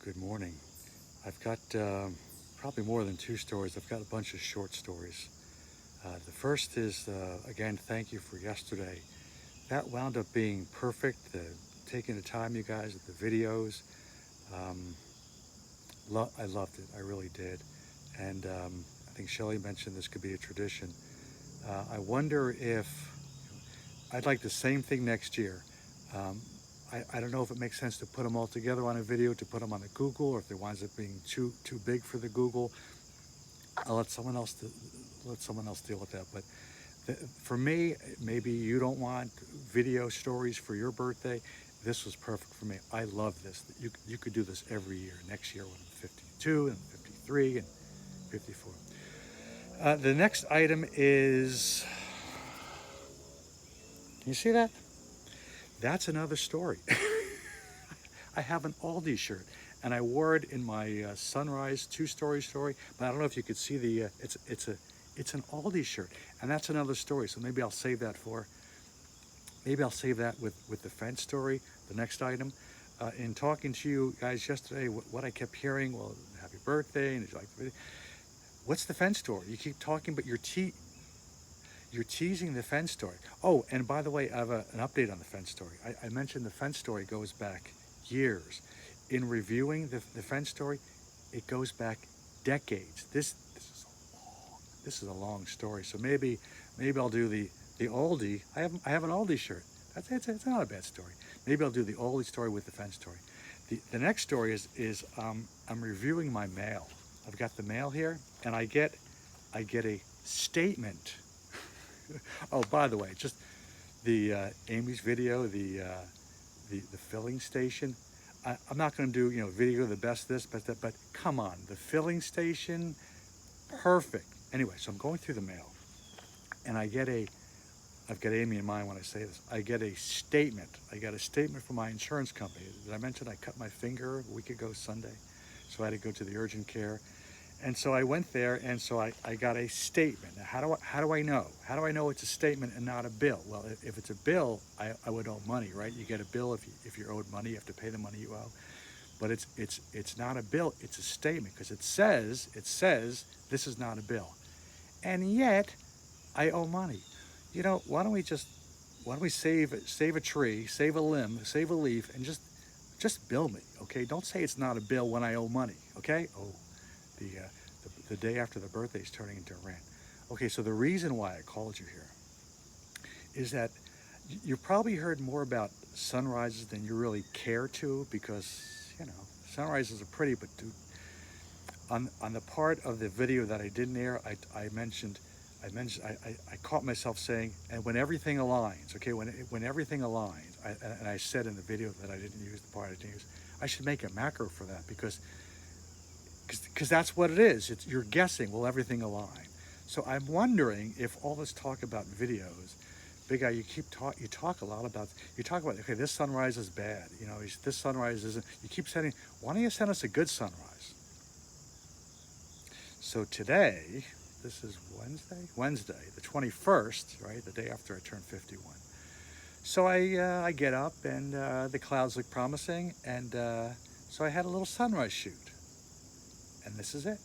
Good morning. I've got probably more than two stories. I've got a bunch of short stories. The first is, again, thank you for yesterday. That wound up being perfect. Taking the time, you guys, with the videos. Um, I loved it. I really did. And I think Shelley mentioned this could be a tradition. I wonder if I'd like the same thing next year. Um, I don't know if it makes sense to put them all together on a video, to put them on the Google, or if it winds up being too big for the Google. I'll let someone else deal with that. But for me, maybe you don't want video stories for your birthday. This was perfect for me. I love this. You could do this every year. Next year when I'm 52 and 53 and 54. The next item is, can you see that? That's another story. I have an Aldi shirt, and I wore it in my Sunrise two-story story. But I don't know if you could see the. It's an Aldi shirt, and that's another story. So maybe I'll save that for. Maybe I'll save that with the fence story, the next item. In talking to you guys yesterday, what I kept hearing, well, happy birthday, and did you like the video? What's the fence story? You keep talking, but you're teasing the fence story. Oh, and by the way, I have an update on the fence story. I mentioned the fence story goes back years. In reviewing the fence story, it goes back decades. This is a long story. So maybe I'll do the Aldi. I have an Aldi shirt. It's not a bad story. Maybe I'll do the Aldi story with the fence story. The next story is I'm reviewing my mail. I've got the mail here, and I get a statement. Oh, by the way, just the Amy's video, the filling station. I'm not going to do video the best this, best that, but come on, the filling station, perfect. Anyway, so I'm going through the mail, and I've got Amy in mind when I say this. I get a statement. I got a statement from my insurance company. Did I mention I cut my finger a week ago Sunday? So I had to go to the urgent care. And so I went there, and so I got a statement. Now, how do I know? How do I know it's a statement and not a bill? Well, if it's a bill, I would owe money, right? You get a bill if you're owed money, you have to pay the money you owe. But it's not a bill, it's a statement, because it says this is not a bill. And yet I owe money. Why don't we save a tree, save a limb, save a leaf, and just bill me, okay? Don't say it's not a bill when I owe money, okay? Oh, the day after the birthday is turning into a rant. Okay, so the reason why I called you here is that you probably heard more about sunrises than you really care to, because sunrises are pretty, but on the part of the video that I didn't air, I caught myself saying, and when everything aligns, okay, when everything aligns, and I said in the video that I didn't use the part I didn't use, I should make a macro for that, because that's what it is. You're guessing, will everything align? So I'm wondering if all this talk about videos, Big Guy, you talk a lot about, okay, this sunrise is bad, this sunrise isn't, you keep saying, why don't you send us a good sunrise? So today, this is Wednesday, the 21st, right, the day after I turned 51. So I get up, and the clouds look promising, and so I had a little sunrise shoot. And this is it.